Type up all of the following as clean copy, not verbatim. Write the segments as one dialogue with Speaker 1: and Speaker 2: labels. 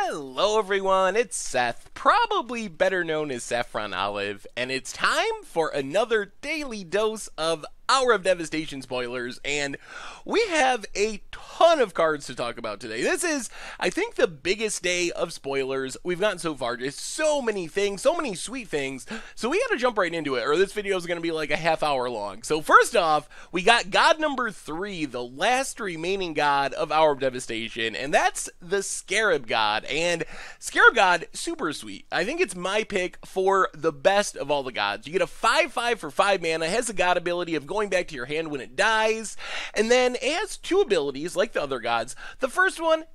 Speaker 1: Hello everyone, it's Seth, probably better known as Saffron Olive, and it's time for another daily dose of Hour of Devastation spoilers, and we have a ton of cards to talk about today. This is, I think, the biggest day of spoilers we've gotten so far. Just so many things, so many sweet things, so we gotta jump right into it, or this video is gonna be like a half hour long. So first off, we got god number 3, the last remaining god of Hour of Devastation, and that's the Scarab God. And Scarab God, super sweet. I think it's my pick for the best of all the gods. You get a 5/5 for 5 mana, has the god ability of going back to your hand when it dies, and then it has 2 abilities like the other gods. The first one,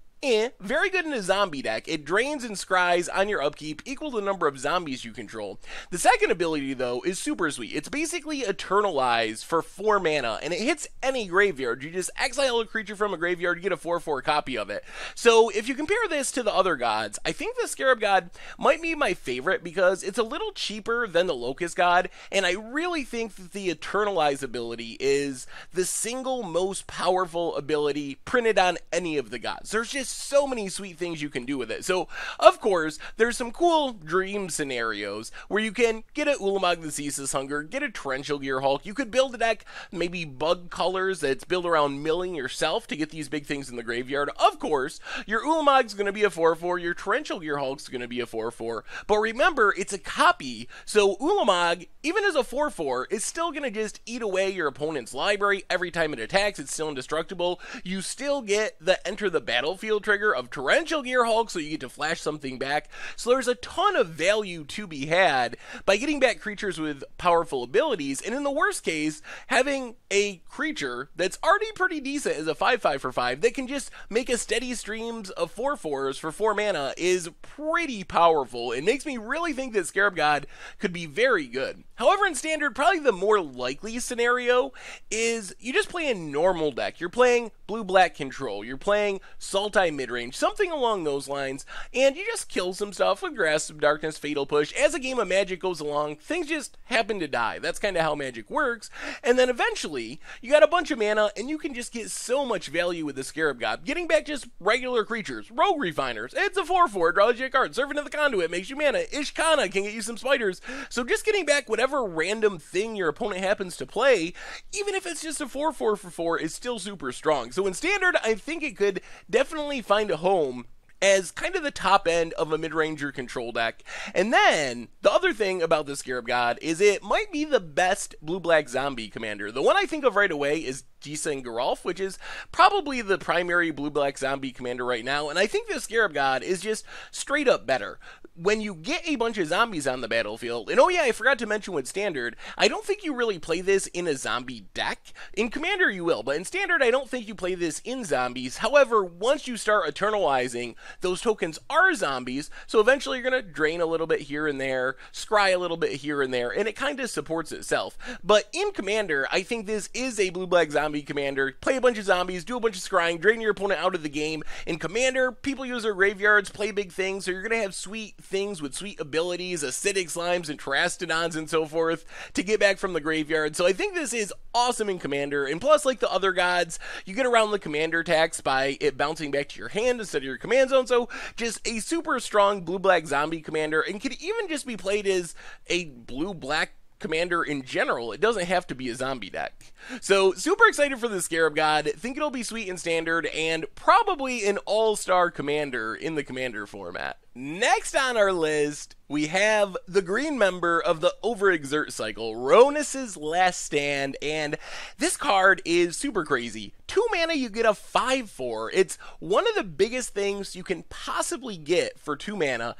Speaker 1: very good in a zombie deck. It drains and scries on your upkeep, equal to the number of zombies you control. The second ability, though, is super sweet. It's basically Eternalize for 4 mana, and it hits any graveyard. You just exile a creature from a graveyard, you get a 4/4 copy of it. So if you compare this to the other gods, I think the Scarab God might be my favorite because it's a little cheaper than the Locust God, and I really think that the Eternalize ability is the single most powerful ability printed on any of the gods. There's just so many sweet things you can do with it. So, of course, there's some cool dream scenarios where you can get a Ulamog the Ceaseless Hunger, get a Torrential Gearhulk. You could build a deck, maybe bug colors that's built around milling yourself to get these big things in the graveyard. Of course, your Ulamog's going to be a 4/4, your Torrential Gearhulk's going to be a 4/4, but remember, it's a copy, so Ulamog, even as a 4/4, is still going to just eat away your opponent's library. Every time it attacks, it's still indestructible. You still get the enter the battlefield trigger of Torrential Gearhulk, so you get to flash something back. So there's a ton of value to be had by getting back creatures with powerful abilities, and in the worst case, having a creature that's already pretty decent as a 5/5 for 5 that can just make a steady streams of 4/4s for 4 mana is pretty powerful. It makes me really think that Scarab God could be very good. However, in Standard, probably the more likely scenario is you just play a normal deck. You're playing blue-black control, you're playing Sultai midrange, something along those lines, and you just kill some stuff with Grasp of Darkness, Fatal Push. As a game of Magic goes along, things just happen to die. That's kind of how Magic works, and then eventually, you got a bunch of mana, and you can just get so much value with the Scarab God. Getting back just regular creatures, Rogue Refiners, it's a 4/4, draws you a card, Servant of the Conduit makes you mana, Ishkana can get you some spiders, so just getting back whatever random thing your opponent happens to play, even if it's just a 4/4 for 4, is still super strong. So in Standard, I think it could definitely find a home as kind of the top end of a mid-ranger control deck. And then, the other thing about the Scarab God is it might be the best blue-black zombie commander. The one I think of right away is Jisa and Geralf, which is probably the primary blue-black zombie commander right now, and I think the Scarab God is just straight up better. When you get a bunch of zombies on the battlefield, and oh yeah, I forgot to mention with Standard, I don't think you really play this in a zombie deck. In Commander you will, but in Standard I don't think you play this in zombies. However, once you start eternalizing, those tokens are zombies, so eventually you're going to drain a little bit here and there, scry a little bit here and there, and it kind of supports itself. But in Commander, I think this is a blue-black zombie commander. Play a bunch of zombies, do a bunch of scrying, drain your opponent out of the game. In Commander, people use their graveyards, play big things, so you're going to have sweet things with sweet abilities, acidic slimes and terastodons and so forth to get back from the graveyard. So I think this is awesome in Commander, and plus, like the other gods, you get around the Commander tax by it bouncing back to your hand instead of your command zone, so just a super strong blue-black zombie commander, and could even just be played as a blue-black commander in general. It doesn't have to be a zombie deck. So super excited for the Scarab God. Think it'll be sweet in Standard and probably an all-star commander in the Commander format. Next on our list, we have the green member of the Overexert cycle, Ronis' Last Stand, and this card is super crazy. 2 mana, you get a 5/4. It's one of the biggest things you can possibly get for 2 mana.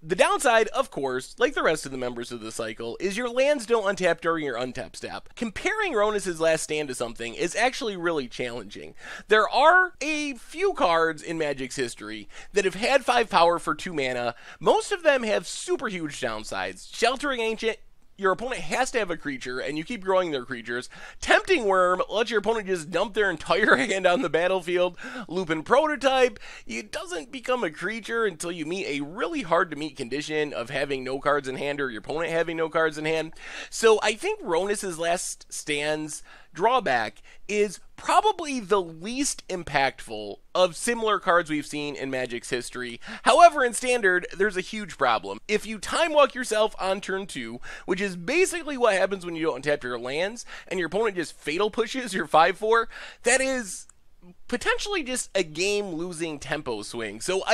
Speaker 1: The downside, of course, like the rest of the members of the cycle, is your lands don't untap during your untap step. Comparing Ronis' Last Stand to something is actually really challenging. There are a few cards in Magic's history that have had 5 power for 2 mana. Most of them have super huge downsides. Sheltering Ancient, your opponent has to have a creature, and you keep growing their creatures. Tempting Worm lets your opponent just dump their entire hand on the battlefield. Lupin Prototype, it doesn't become a creature until you meet a really hard-to-meet condition of having no cards in hand or your opponent having no cards in hand. So I think Ronis' Last Stand's drawback is probably the least impactful of similar cards we've seen in Magic's history. However, in Standard, there's a huge problem. If you time walk yourself on turn 2, which is basically what happens when you don't untap your lands, and your opponent just fatal pushes your 5/4, that is potentially just a game-losing tempo swing. So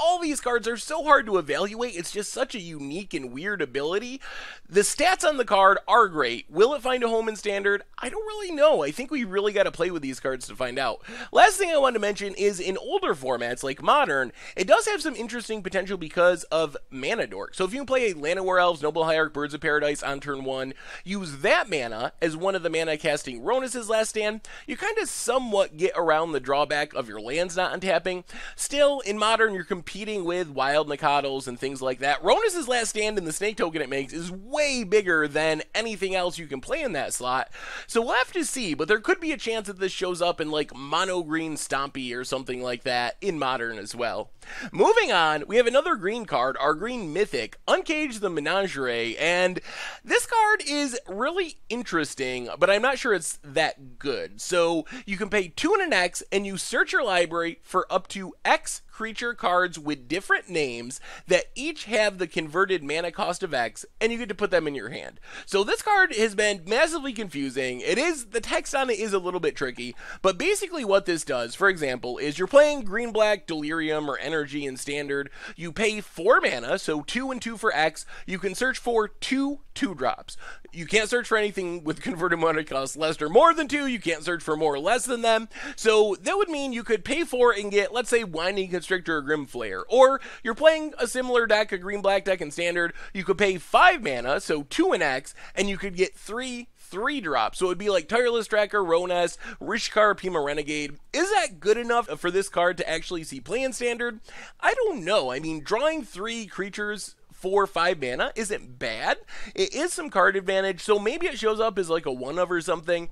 Speaker 1: all these cards are so hard to evaluate. It's just such a unique and weird ability. The stats on the card are great. Will it find a home in Standard? I don't really know. I think we really got to play with these cards to find out. Last thing I wanted to mention is in older formats like Modern, it does have some interesting potential because of Mana Dork. So if you can play a Land of War Elves, Noble Hierarch, Birds of Paradise on turn 1, use that mana as one of the mana casting Ronis' last stand, you kind of somewhat get around the drawback of your lands not untapping. Still, in Modern, you're competing with Wild Nakados and things like that. Ronis' last stand and the snake token it makes is way bigger than anything else you can play in that slot. So we'll have to see, but there could be a chance that this shows up in like mono green Stompy or something like that in Modern as well. Moving on, we have another green card, our green Mythic, Uncage the Menagerie, and this card is really interesting, but I'm not sure it's that good. So you can pay 2 and an X, and you search your library for up to X creature cards with different names that each have the converted mana cost of X, and you get to put them in your hand. So this card has been massively confusing. The text on it is a little bit tricky, but basically what this does, for example, is you're playing green-black Delirium or Energy in Standard. You pay 4 mana, so 2 and 2 for X. You can search for 2 2-drops. You can't search for anything with converted mana cost less or more than 2. You can't search for more or less than them. So that would mean you could pay 4 and get, let's say, Winding Constrictor or Grimflayer. Or you're playing a similar deck, a green-black deck in Standard. You could pay 5 mana, so 2 and X, and you could get 3 3-drops. So it would be like Tireless Tracker, Ronis, Rishkar, Pima Renegade. Is that good enough for this card to actually see play in Standard? I don't know. I mean, drawing 3 creatures for 5 mana isn't bad. It is some card advantage, so maybe it shows up as like a 1-of or something.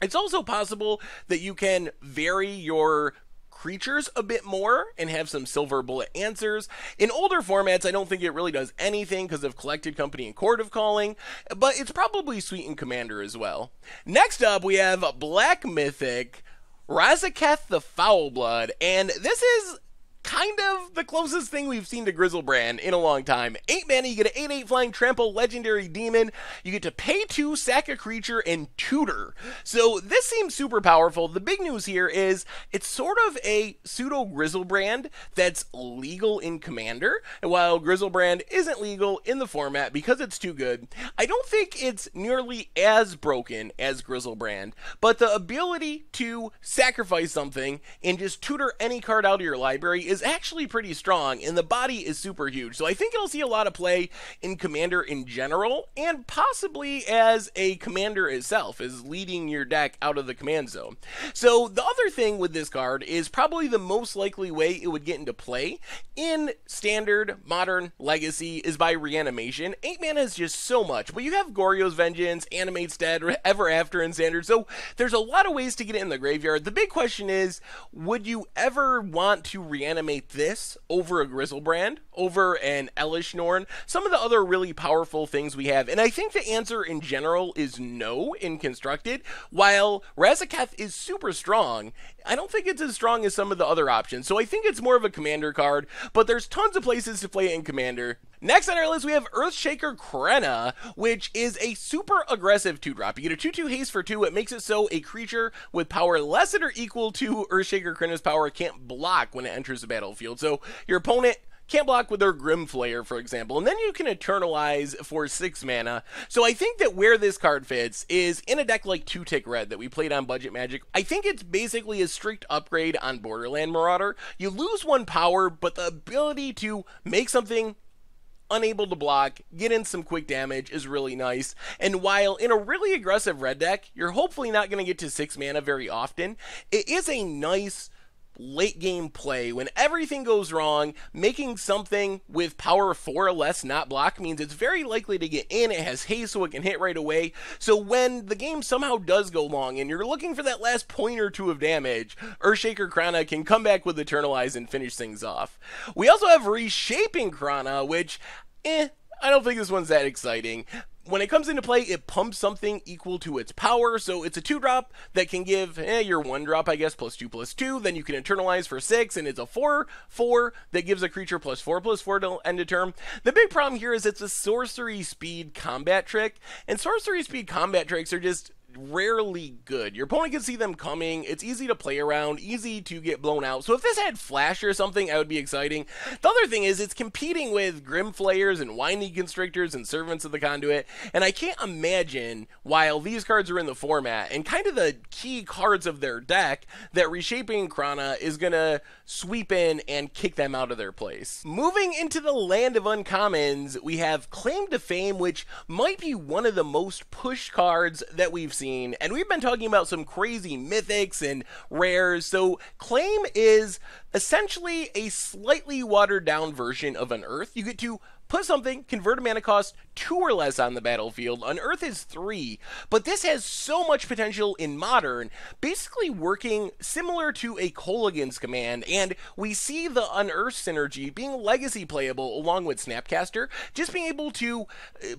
Speaker 1: It's also possible that you can vary your creatures a bit more and have some silver bullet answers. In older formats, I don't think it really does anything because of Collected Company and Court of Calling, but it's probably sweet in Commander as well. Next up, we have Black Mythic, Razaketh the Foulblood, and this is kind of the closest thing we've seen to Grizzlebrand in a long time. 8 mana, you get an 8/8 flying trample legendary demon. You get to pay 2, sack a creature, and tutor. So this seems super powerful. The big news here is it's sort of a pseudo Grizzlebrand that's legal in Commander, and while Grizzlebrand isn't legal in the format because it's too good, I don't think it's nearly as broken as Grizzlebrand. But the ability to sacrifice something and just tutor any card out of your library is actually pretty strong, and the body is super huge. So I think it'll see a lot of play in Commander in general, and possibly as a Commander itself, as leading your deck out of the command zone. So the other thing with this card is probably the most likely way it would get into play in Standard, Modern, Legacy is by Reanimation. 8 mana is just so much, but you have Goryo's Vengeance, Animate's Dead, Ever After in Standard, so there's a lot of ways to get it in the graveyard. The big question is, would you ever want to reanimate this over a Grizzlebrand, over an Elish Norn, some of the other really powerful things we have? And I think the answer in general is no in Constructed. While Razaketh is super strong, I don't think it's as strong as some of the other options. So I think it's more of a Commander card, but there's tons of places to play it in Commander. Next on our list, we have Earthshaker Crown, which is a super aggressive 2-drop. You get a 2/2 haste for 2. It makes it so a creature with power less than or equal to Earthshaker Crown's power can't block when it enters the battlefield. So your opponent can't block with their Grimflayer, for example, and then you can Eternalize for 6 mana. So I think that where this card fits is in a deck like 2-Tick Red that we played on Budget Magic. I think it's basically a strict upgrade on Borderland Marauder. You lose 1 power, but the ability to make something unable to block, get in some quick damage is really nice. And while in a really aggressive red deck, you're hopefully not going to get to 6 mana very often, it is a nice late game play when everything goes wrong. Making something with power 4 or less not block means it's very likely to get in. It has haste so it can hit right away. So when the game somehow does go long and you're looking for that last point or 2 of damage, Earthshaker Crown can come back with Eternalize and finish things off. We also have Reshaping Piranhas, which I don't think this one's that exciting. when it comes into play, it pumps something equal to its power, so it's a 2-drop that can give your 1-drop, I guess, +2/+2, then you can internalize for 6, and it's a 4/4 that gives a creature +4/+4 to end a turn. The big problem here is it's a sorcery speed combat trick, and sorcery speed combat tricks are just rarely good. Your opponent can see them coming, it's easy to play around, easy to get blown out. So if this had flash or something, that would be exciting. The other thing is it's competing with Grim Flayers and Winding Constrictors and Servants of the Conduit, and I can't imagine, while these cards are in the format and kind of the key cards of their deck, that Reshaping Piranha is gonna sweep in and kick them out of their place. Moving into the land of uncommons, we have Claim to Fame, which might be one of the most pushed cards that we've seen. And we've been talking about some crazy mythics and rares, so Claim is essentially a slightly watered down version of Unearth. You get to put something, convert a mana cost 2 or less on the battlefield. Unearth is 3, but this has so much potential in Modern, basically working similar to a Kolaghan's Command, and we see the Unearth synergy being legacy playable along with Snapcaster. Just being able to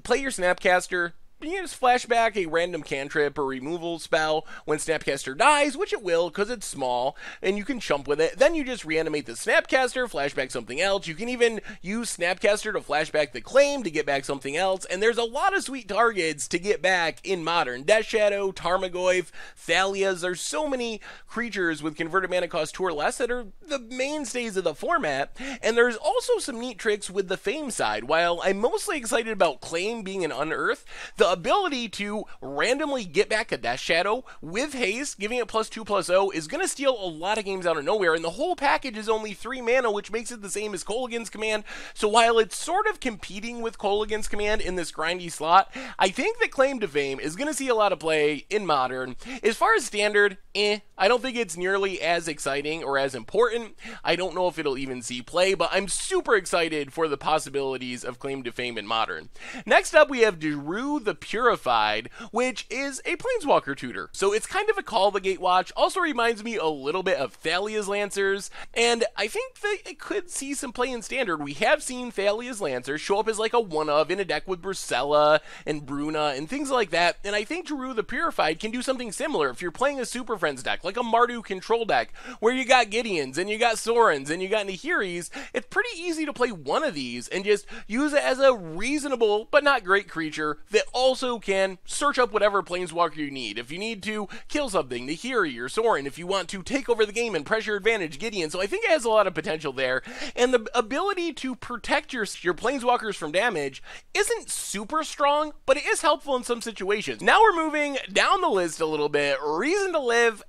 Speaker 1: play your Snapcaster, you just flashback a random cantrip or removal spell when Snapcaster dies, which it will because it's small, and you can chump with it. Then you just reanimate the Snapcaster, flashback something else. You can even use Snapcaster to flashback the Claim to get back something else, and there's a lot of sweet targets to get back in Modern. Death Shadow, Tarmogoyf, Thalias, there's so many creatures with converted mana cost 2 or less that are the mainstays of the format, and there's also some neat tricks with the Fame side. While I'm mostly excited about Claim being an Unearth, the ability to randomly get back a Death Shadow with haste, giving it +2/+0, is going to steal a lot of games out of nowhere, and the whole package is only 3 mana, which makes it the same as Kolaghan's Command. So while it's sort of competing with Kolaghan's Command in this grindy slot, I think that Claim to Fame is going to see a lot of play in Modern. As far as Standard, I don't think it's nearly as exciting or as important. I don't know if it'll even see play, but I'm super excited for the possibilities of Claim to Fame in Modern. Next up, we have Duru the Purified, which is a Planeswalker tutor. So it's kind of a Call the Gatewatch, also reminds me a little bit of Thalia's Lancers, and I think that it could see some play in Standard. We have seen Thalia's Lancers show up as like a one-of in a deck with Brusella and Bruna and things like that, and I think Duru the Purified can do something similar if you're playing a Super Friends deck, like a Mardu control deck, where you got Gideons and you got Sorens and you got Nahiris. It's pretty easy to play one of these and just use it as a reasonable but not great creature that also can search up whatever Planeswalker you need. If you need to kill something, Nahiri or Soren. If you want to take over the game and pressure advantage, Gideon. So I think it has a lot of potential there, and the ability to protect your Planeswalkers from damage isn't super strong, but it is helpful in some situations. Now we're moving down the list a little bit. Reason to Live,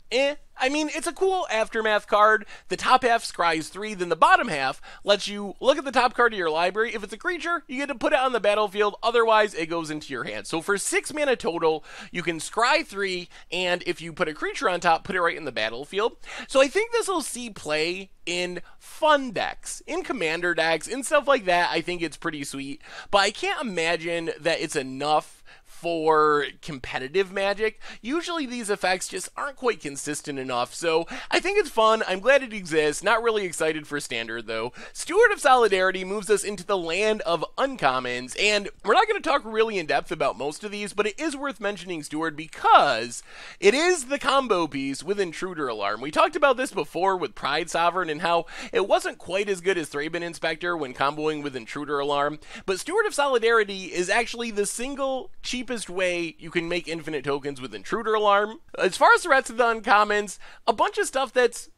Speaker 1: I mean, it's a cool Aftermath card. The top half scries 3, then the bottom half lets you look at the top card of your library. If it's a creature, you get to put it on the battlefield, otherwise it goes into your hand. So for 6 mana total, you can scry 3, and if you put a creature on top, put it right in the battlefield. So I think this will see play in fun decks, in commander decks, and stuff like that. I think it's pretty sweet, but I can't imagine that it's enough for competitive Magic. Usually these effects just aren't quite consistent enough, so I think it's fun. I'm glad it exists. Not really excited for Standard, though. Steward of Solidarity moves us into the land of uncommons, and we're not going to talk really in depth about most of these, but it is worth mentioning Steward because it is the combo piece with Intruder Alarm. We talked about this before with Pride Sovereign and how it wasn't quite as good as Thraben Inspector when comboing with Intruder Alarm, but Steward of Solidarity is actually the single cheapest way you can make infinite tokens with Intruder Alarm. As far as the rest of the uncommons, a bunch of stuff that's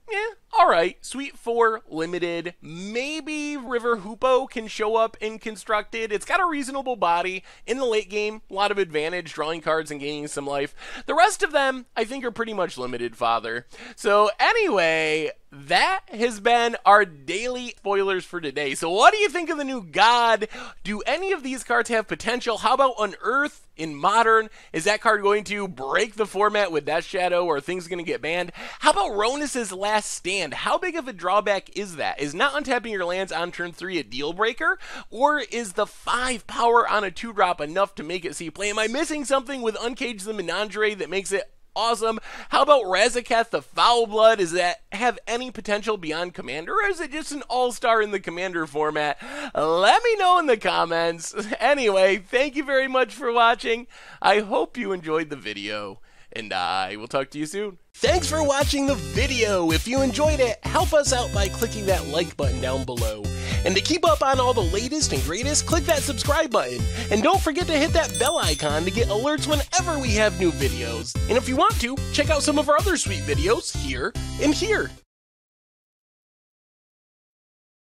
Speaker 1: alright. Sweet 4 limited. Maybe River Hoopoe can show up in Constructed. It's got a reasonable body. In the late game, a lot of advantage, drawing cards and gaining some life. The rest of them, I think, are pretty much limited, Father. So anyway, that has been our daily spoilers for today. So what do you think of the new God? Do any of these cards have potential? How about Unearth in Modern? Is that card going to break the format with Death Shadow, or are things going to get banned? How about Ronis' Last Stand? How big of a drawback is that? Is not untapping your lands on turn 3 a deal breaker? Or is the 5 power on a 2-drop enough to make it see play? Am I missing something with Uncage the Menagerie that makes it awesome. How about Razaketh the Foulblood? Does that have any potential beyond Commander, or is it just an all-star in the Commander format? Let me know in the comments. Anyway, thank you very much for watching. I hope you enjoyed the video, and I will talk to you soon. Thanks for watching the video. If you enjoyed it, help us out by clicking that like button down below. And to keep up on all the latest and greatest, click that subscribe button. And don't forget to hit that bell icon to get alerts whenever we have new videos. And if you want to, check out some of our other sweet videos here and here.